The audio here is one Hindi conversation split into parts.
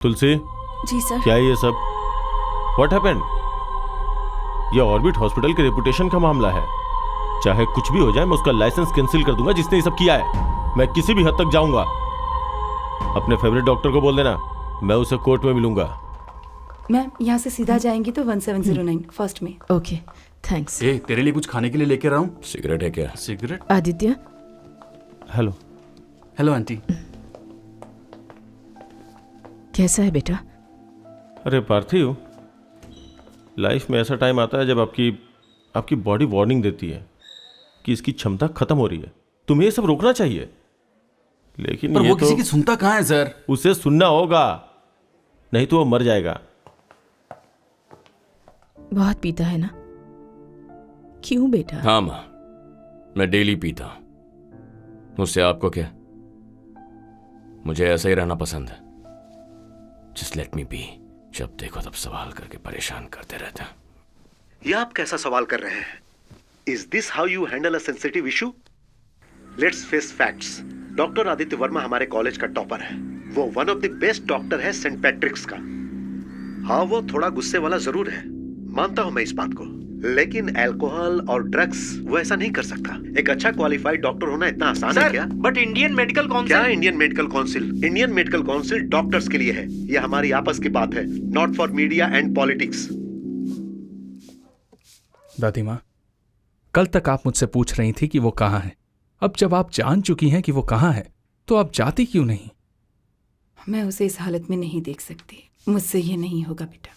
तुलसी, जी सर। क्या है ये सब? What happened? ये ऑर्बिट हॉस्पिटल के रेपुटेशन का मामला है। चाहे कुछ भी हो जाए, मैं उसका लाइसेंस कैंसिल कर दूंगा जिसने ये सब किया है। मैं किसी भी हद तक जाऊंगा। अपने फेवरेट डॉक्टर को बोल देना, मैं उसे कोर्ट में मिलूंगा। मैम, यहाँ से सीधा जाएंगी तो 1709 फर्स्ट में। Okay, thanks. ए, तेरे लिए कुछ खाने के लिए लेकर आऊं? सिगरेट है क्या? Cigarette? Aditya, hello. Hello aunty. कैसा है बेटा? अरे पार्थिव, लाइफ में ऐसा टाइम आता है जब आपकी बॉडी वार्निंग देती है कि इसकी क्षमता खत्म हो रही है। तुम्हें ये सब रोकना चाहिए, लेकिन पर ये वो तो किसी की सुनता कहाँ है सर? उसे सुनना होगा, नहीं तो वो मर जाएगा। बहुत पीता है ना? क्यों बेटा? हाँ माँ, मैं डेली पीता हूं। मुझसे आपको क्या? मुझे ऐसा ही रहना पसंद है। Just let me be. जब देखो तब सवाल करके परेशान करते रहते हैं। ये आप कैसा सवाल कर रहे हैं? Is this how you handle a sensitive issue? Let's face facts. Doctor Aditya Verma हमारे कॉलेज का टॉपर है। वो one of the best doctor है सेंट पैट्रिक्स का। हाँ, वो थोड़ा गुस्से वाला जरूर है, मानता हूं मैं इस बात को, लेकिन अल्कोहल और ड्रग्स वो ऐसा नहीं कर सकता। एक अच्छा क्वालिफाइड डॉक्टर होना इतना आसान है क्या? But Indian medical Council. क्या Indian medical Council? Indian medical Council doctors के लिए है। ये हमारी आपस की बात है, not for media and politics. दादी माँ, कल तक आप मुझसे पूछ रही थी कि वो कहाँ है। अब जब आप जान चुकी हैं कि वो कहाँ है, तो आप जाती क्यों नहीं? मैं उसे इस हालत में नहीं देख सकती। मुझसे ये नहीं होगा बेटा।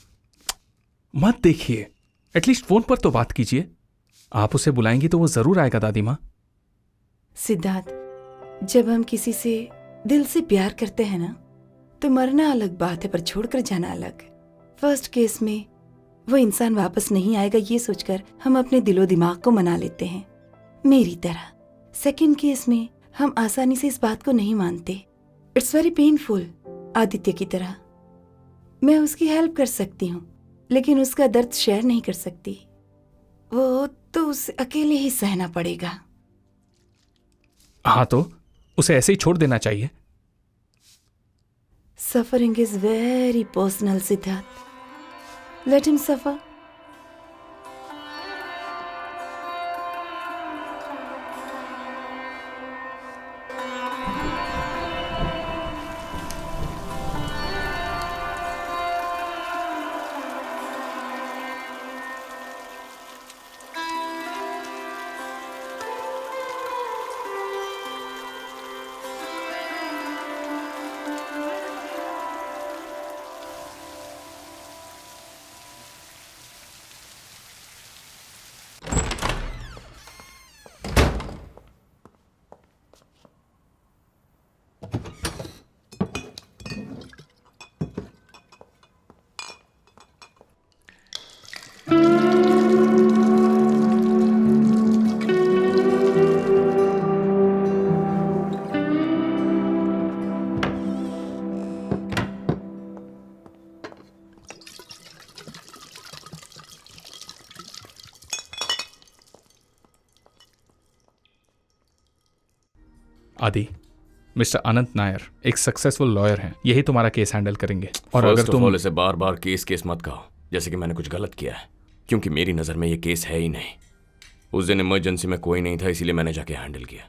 मत देखिए, एटलीस्ट फोन पर तो बात कीजिए। आप उसे बुलाएंगी तो वो जरूर आएगा दादी माँ। सिद्धार्थ, जब हम किसी से दिल से प्यार करते हैं ना, तो मरना अलग बात है, पर छोड़कर जाना अलग। फर्स्ट केस में वो इंसान वापस नहीं आएगा, ये सोचकर हम अपने दिलो दिमाग को मना लेते हैं, मेरी तरह। सेकंड केस में हम आसानी से इस बात को नहीं मानते। It's very painful. आदित्य की तरह मैं उसकी हेल्प कर सकती हूँ, लेकिन उसका दर्द शेयर नहीं कर सकती। वो तो उसे अकेले ही सहना पड़ेगा। हाँ, तो उसे ऐसे ही छोड़ देना चाहिए। Suffering is very personal Siddharth. Let him suffer. Aadi, mister अनंत नायर एक सक्सेसफुल लॉयर हैं। यही तुम्हारा केस हैंडल करेंगे। और अगर तुम इसे बार बार केस मत कहो, जैसे कि मैंने कुछ गलत किया है, क्योंकि मेरी नजर में ये केस है ही नहीं। उस दिन इमरजेंसी में कोई नहीं था, इसीलिए मैंने जाके हैंडल किया।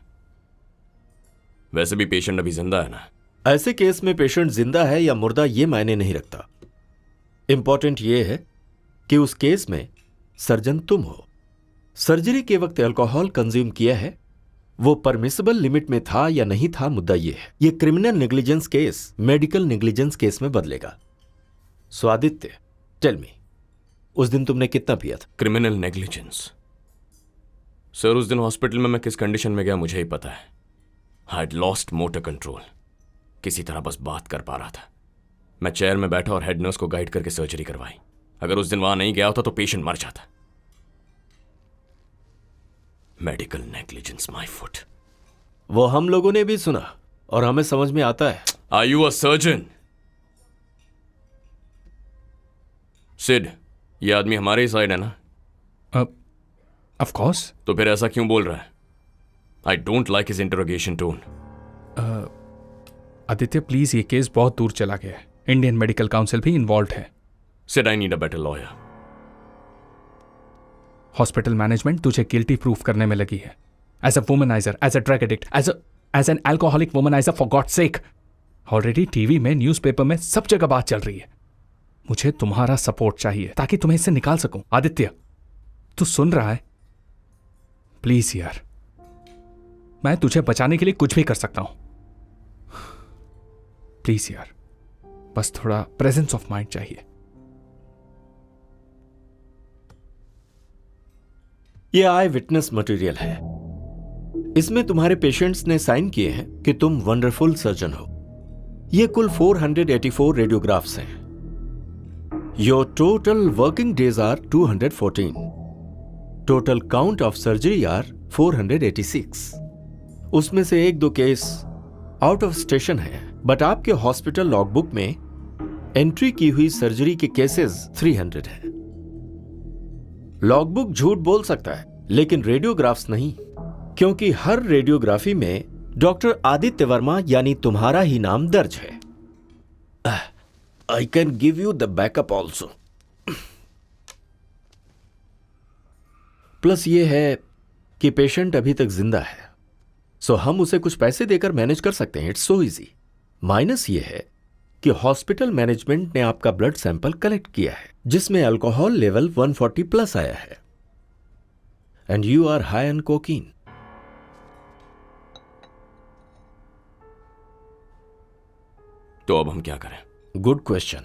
वैसे भी पेशेंट अभी जिंदा है ना। ऐसे केस में पेशेंट जिंदा है या मुर्दा ये मायने नहीं रखता। इंपॉर्टेंट ये है कि उस केस में सर्जन तुम हो। सर्जरी के वक्त अल्कोहल कंज्यूम किया है, वो परमिसिबल लिमिट में था या नहीं था, मुद्दा ये है। ये criminal negligence case medical negligence case में बदलेगा। सो आदित्य, टेल मी, उस दिन तुमने कितना पिया था? Criminal negligence? सर, उस दिन हॉस्पिटल में मैं किस कंडीशन में गया मुझे ही पता है। I had lost motor control. किसी तरह बस बात कर पा रहा था। मैं चेयर में बैठा और हेड नर्स को गाइड करके सर्जरी करवाई। अगर उस दिन वहां नहीं गया होता तो पेशेंट मर जाता। Medical negligence my foot. वो हम लोगों ने भी सुना और हमें समझ में आता है। Are you a surgeon? Sid, ये आदमी हमारे ही साइड है ना? Of course. तो फिर ऐसा क्यों बोल रहा है? I don't like his interrogation tone. Aditya please, ये केस बहुत दूर चला गया है। इंडियन मेडिकल काउंसिल भी इन्वॉल्व है। Said I need a better lawyer. Hospital management तुझे गिल्टी प्रूफ करने में लगी है। As a womaniser, as a drug addict, as an alcoholic womaniser, for God sake. Already TV में, न्यूज़पेपर में, सब जगह बात चल रही है। मुझे तुम्हारा सपोर्ट चाहिए ताकि तुम्हें इससे निकाल सकूं। आदित्य, तू सुन रहा है? प्लीज यार, मैं तुझे बचाने के लिए कुछ भी कर सकता हूं। प्लीज यार, बस थोड़ा प्रेजेंस ऑफ माइंड चाहिए। ये आई विटनेस मटेरियल है। इसमें तुम्हारे पेशेंट्स ने साइन किए हैं कि तुम वंडरफुल सर्जन हो। ये कुल 484 रेडियोग्राफ्स हैं। Your total working days are 214। Total count of surgery are 486। उसमें से 1-2 केस आउट ऑफ स्टेशन है, बट आपके हॉस्पिटल लॉगबुक में एंट्री की हुई सर्जरी के केसेस 300 हैं। लॉगबुक झूठ बोल सकता है, लेकिन रेडियोग्राफ्स नहीं, क्योंकि हर रेडियोग्राफी में डॉक्टर आदित्य वर्मा यानी तुम्हारा ही नाम दर्ज है। I can give you the backup also. Plus ये है कि पेशेंट अभी तक जिंदा है, सो हम उसे कुछ पैसे देकर मैनेज कर सकते हैं। It's so easy. माइनस ये है कि हॉस्पिटल मैनेजमेंट ने आपका ब्लड सैंपल कलेक्ट किया है, जिसमें अल्कोहल लेवल 140 प्लस आया है, and you are high on cocaine. तो अब हम क्या करें? Good question.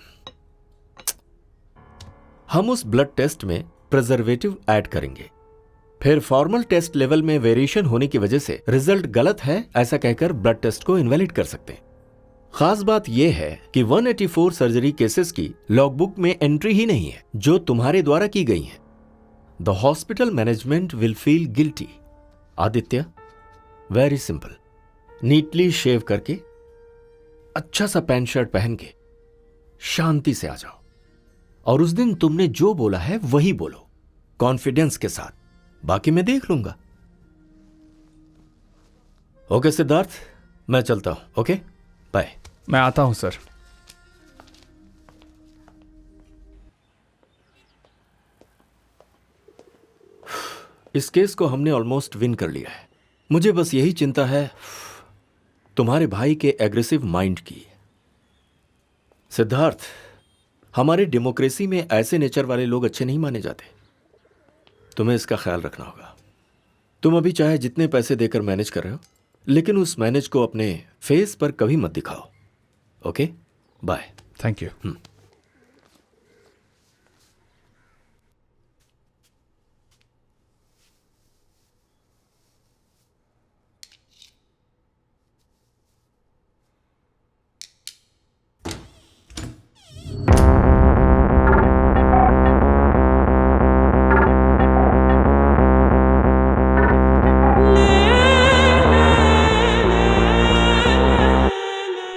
हम उस ब्लड टेस्ट में प्रिजर्वेटिव ऐड करेंगे, फिर फॉर्मल टेस्ट लेवल में वेरिएशन होने की वजह से रिजल्ट गलत है ऐसा कहकर ब्लड टेस्ट को इनवैलिड कर सकते हैं। खास बात यह है कि 184 सर्जरी केसेस की लॉगबुक में एंट्री ही नहीं है जो तुम्हारे द्वारा की गई है। The hospital management will feel guilty. Aditya, very simple. Neatly shave करके, अच्छा सा पैंट शर्ट पहन के शांति से आ जाओ, और उस दिन तुमने जो बोला है वही बोलो, कॉन्फिडेंस के साथ। बाकी मैं देख लूंगा। ओके सिद्धार्थ, मैं चलता हूं। Okay, bye. मैं आता हूं सर। इस केस को हमने ऑलमोस्ट विन कर लिया है। मुझे बस यही चिंता है तुम्हारे भाई के एग्रेसिव माइंड की। सिद्धार्थ, हमारे डेमोक्रेसी में ऐसे नेचर वाले लोग अच्छे नहीं माने जाते। तुम्हें इसका ख्याल रखना होगा। तुम अभी चाहे जितने पैसे देकर मैनेज कर रहे हो, लेकिन उस मैनेज को अपने फेस पर कभी मत दिखाओ। Okay, bye. Thank you.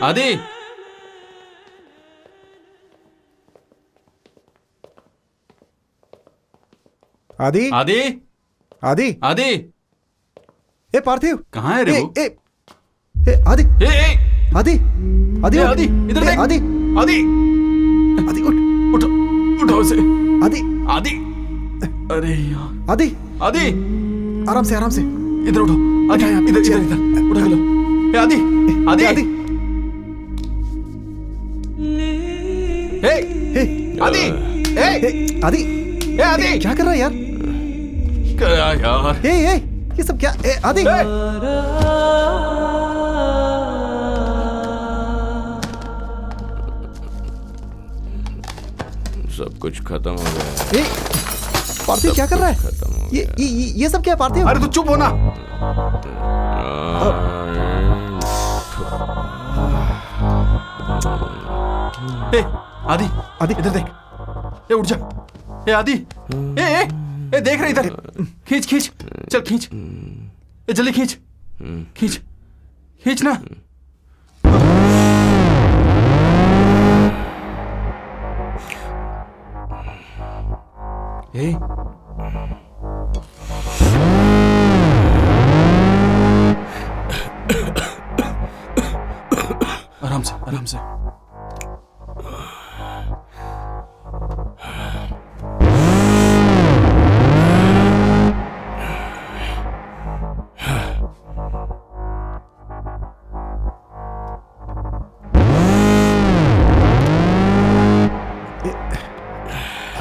Adi, Adi Adi, Adi आदि, ए पार्थिव, कहाँ है रे वो? ए आदि, ए, ए, आदि, आदि, ए, आदि, इधर देख। आदि, आदि, आदि उठ, उठो, उठो उसे। आदि, आदि, अरे यार, आदि, आदि, आराम से, आराम से। इधर उठो। आदि, यहाँ, इधर, चल। इधर, इधर, उठा के लो। ए, आदि, आदि, आदि, ए, ए, आदि, ए, आदि, ए, आदि, क्या कर रहा है यार? क्या यार? ए, ये सब क्या? आदि, सब कुछ खत्म हो गया। पार्थिव क्या कर रहा है? खत्म हो गया। ये सब क्या है पार्थिव? अरे तू चुप होना। ए, आदि, आदि, इधर देख। ए, उठ जा। ए, आदि, ए, देख रहे इधर। खींच, खींच, चल खींच। ए, जल्दी खींच, खींच, खींच ना। ए, आराम से, आराम से।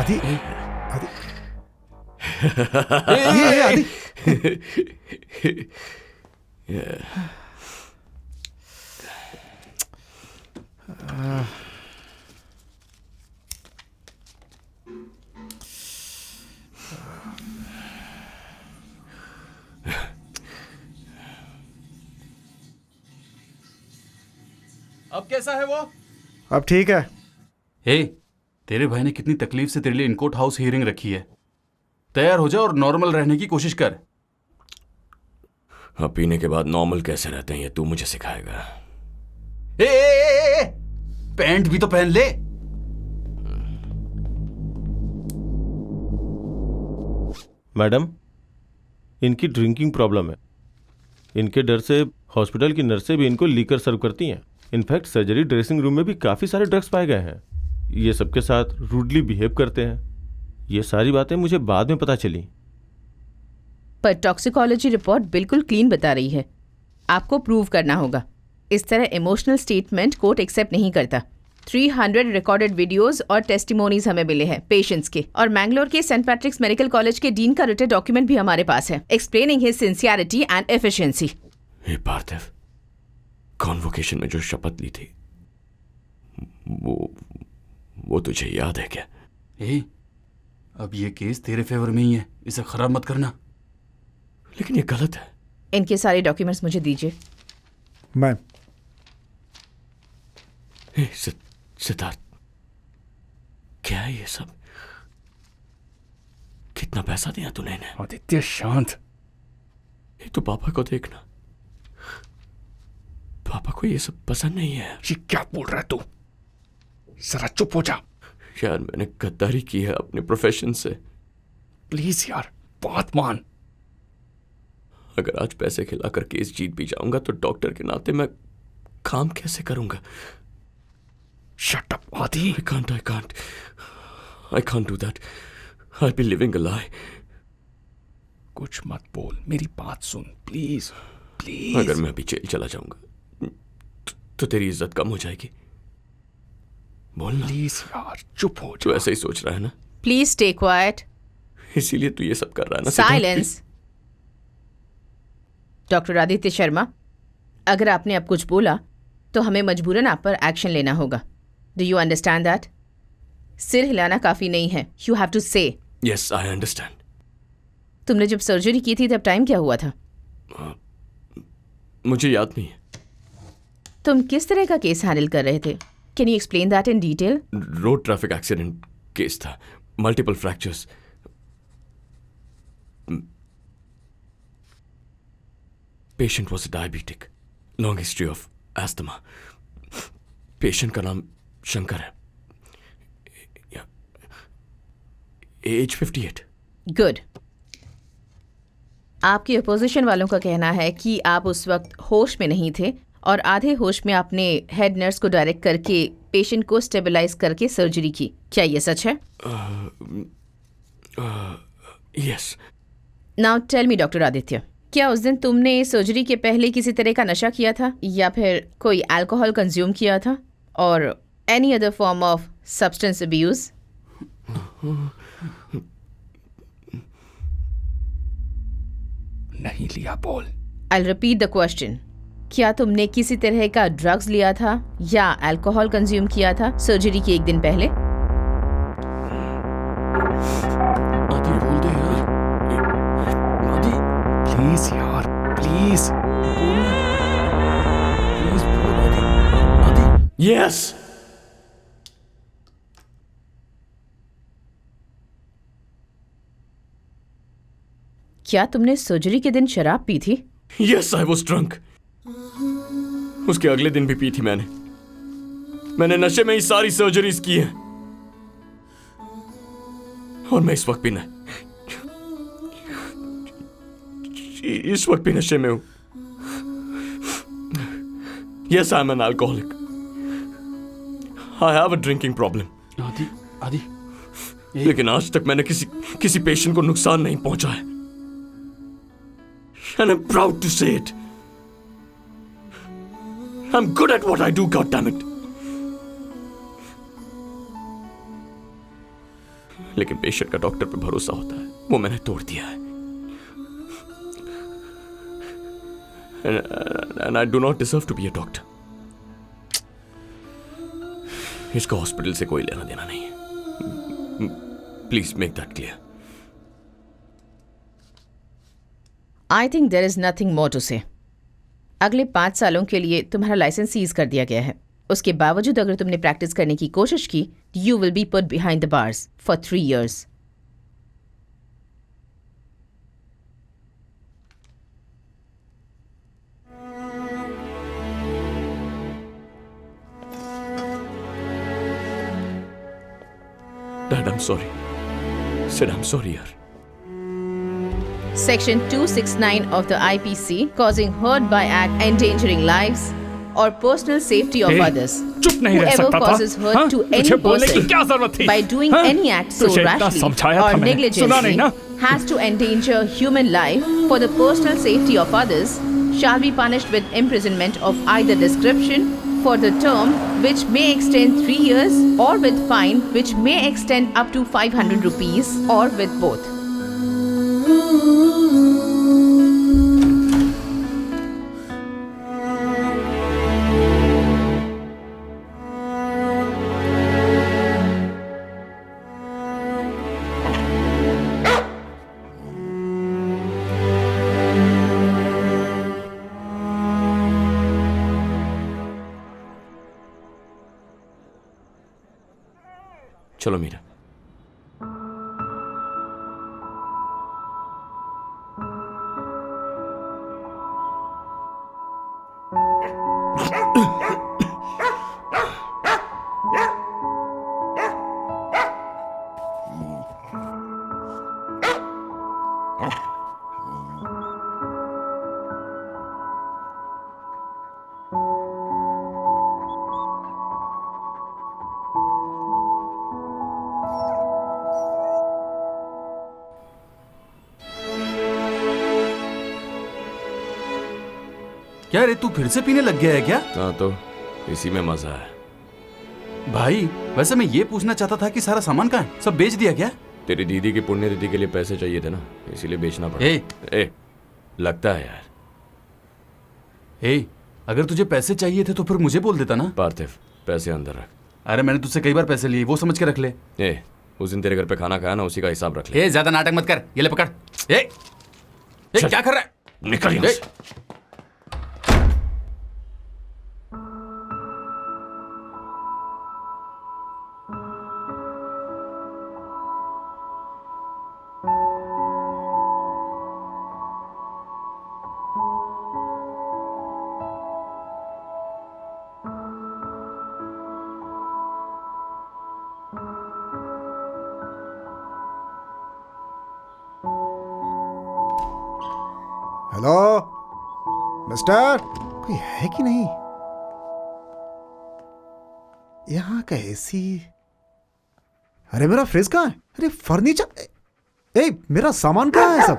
आदि आदि ये आदि अब कैसा है वो? अब ठीक है। हे, तेरे भाई ने कितनी तकलीफ से तेरे लिए इनकोर्ट हाउस हियरिंग रखी है। तैयार हो जा और नॉर्मल रहने की कोशिश कर। अब पीने के बाद नॉर्मल कैसे रहते हैं ये तू मुझे सिखाएगा। ए, पैंट भी तो पहन ले। मैडम, इनकी ड्रिंकिंग प्रॉब्लम है। इनके डर से हॉस्पिटल की नर्सें भी इनको लीकर सर्व करती हैं। इनफैक्ट सर्जरी ड्रेसिंग रूम में भी काफ़ी सारे ड्रग्स पाए गए हैं। ये सबके साथ रूडली बिहेव करते हैं। ये सारी बातें मुझे बाद में पता चली। पर टॉक्सिकोलॉजी रिपोर्ट बिल्कुल क्लीन बता रही है। आपको प्रूव करना होगा। इस तरह इमोशनल स्टेटमेंट कोर्ट एक्सेप्ट नहीं करता। 300 रिकॉर्डेड वीडियोस और टेस्टिमोनीज हमें मिले हैं पेशेंट्स के, और मैंगलोर के सेंट पैट्रिक्स मेडिकल कॉलेज के डीन का रिटन डॉक्यूमेंट भी हमारे पास है, explaining his sincerity and efficiency. Hey Parthiv, convocation में जो शपथ ली थी वो तुझे याद है क्या? अब ये केस तेरे फेवर में ही है, इसे खराब मत करना। लेकिन ये गलत है। इनके सारे डॉक्यूमेंट्स मुझे दीजिए। मैम, सिद्धार्थ, क्या है ये सब? कितना पैसा दिया तूने इन्हें? आदित्य शांत। ये तो पापा को देखना। पापा को ये सब पसंद नहीं है। ये क्या बोल रहा है तू? जरा चुप हो जा। यार, मैंने गद्दारी की है अपने प्रोफेशन से। प्लीज यार, बात मान। अगर आज पैसे खिलाकर केस जीत भी जाऊंगा तो डॉक्टर के नाते मैं काम कैसे करूंगा? शट अप आदि। I can't do that. I'll be living a lie. कुछ मत बोल, मेरी बात सुन प्लीज प्लीज। अगर मैं अभी जेल चला जाऊंगा तो तेरी इज्जत कम हो जाएगी। बोलना प्लीज यार, चुप हो तू जा। ऐसे ही सोच रहा है ना? Please stay quiet. इसीलिए तू ये सब कर रहा है ना? साइलेंस। डॉक्टर आदित्य शर्मा, अगर आपने अब कुछ बोला तो हमें मजबूरन आप पर एक्शन लेना होगा। Do you understand that? सिर हिलाना काफी नहीं है, यू हैव टू से। Yes, I understand. तुमने जब सर्जरी की थी तब टाइम क्या हुआ था? मुझे याद नहीं है। तुम किस तरह का केस हैंडल कर रहे थे? Can you explain that in detail? Road traffic accident case था, multiple fractures. Patient was diabetic, long history of asthma. Patient का नाम शंकर है, एज 58। गुड। आपकी अपोजिशन वालों का कहना है कि आप उस वक्त होश में नहीं थे और आधे होश में आपने हेड नर्स को डायरेक्ट करके पेशेंट को स्टेबलाइज करके सर्जरी की। क्या ये सच है? Yes. Now tell me doctor Aditya, क्या उस दिन तुमने सर्जरी के पहले किसी तरह का नशा किया था या फिर कोई अल्कोहल कंज्यूम किया था और any other form of substance abuse? नहीं लिया बोल। I'll repeat the question. क्या तुमने किसी तरह का ड्रग्स लिया था या अल्कोहल कंज्यूम किया था सर्जरी के एक दिन पहले? आदि, बोल दे यार। आदि, प्लीज यार, प्लीज प्लीज बोल आदि। यस। क्या तुमने सर्जरी के दिन शराब पी थी? Yes, I was drunk. उसके अगले दिन भी पी थी मैंने नशे में ही सारी सर्जरीज की हैं और मैं इस वक्त भी नशे में हूं। Yes, I am an alcoholic. I have a drinking problem. आदि, लेकिन आज तक मैंने किसी पेशेंट को नुकसान नहीं पहुंचा है। And I'm proud to say it. I'm good at what I do, goddammit. लेकिन पेशेंट का डॉक्टर पे भरोसा होता है, वो मैंने तोड़ दिया है। And I do not deserve to be a doctor. इसका हॉस्पिटल से कोई लेना देना नहीं है। Please make that clear. I think there is nothing more to say. अगले 5 सालों के लिए तुम्हारा लाइसेंस सीज कर दिया गया है। उसके बावजूद अगर तुमने प्रैक्टिस करने की कोशिश की, you will be put behind the bars for 3 years। Dad, I'm sorry. Sid, I'm sorry, yaar. Section 269 of the IPC, causing hurt by act, endangering lives or personal safety of others. चुप नहीं रह Whoever सकता था? causes hurt हाँ? to any तुझे बोलने की person क्या जरूरत थी? by doing हाँ? any act so तुझे इतना rashly समझाया or था मैंने। सुना नहीं negligently ना? has to endanger human life for the personal safety of others shall be punished with imprisonment of either description for the term which may extend 3 years or with fine which may extend up to 500 rupees or with both. चलो मीरा। क्या रे, तू फिर से पीने लग गया है क्या? हाँ तो इसी में मजा है। भाई वैसे मैं ये पूछना चाहता था कि सारा सामान कहाँ है? सब बेच दिया क्या? तेरी दीदी की पुण्य तिथि के लिए पैसे चाहिए थे ना, इसीलिए बेचना पड़ा। ए, लगता है यार। ए, अगर तुझे पैसे चाहिए थे तो फिर मुझे बोल देता ना। पार्थिव, पैसे अंदर रख। अरे मैंने तुझसे कई बार पैसे लिए, वो समझ के रख ले। ए, उस दिन तेरे घर पे खाना खाया ना, उसी का हिसाब रख ले। ए, ज्यादा नाटक मत कर, ये ले पकड़। ए, क्या कर रहा है? निकल यहाँ से। हेलो मिस्टर, कोई है कि नहीं? यहाँ का एसी। अरे मेरा फ्रिज कहाँ है? अरे फर्नीचर, ए मेरा सामान कहाँ है सब?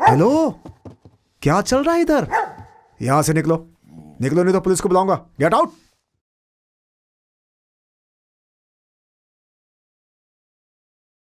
हेलो, क्या चल रहा है इधर? यहां से निकलो, निकलो नहीं तो पुलिस को बुलाऊंगा। Get out.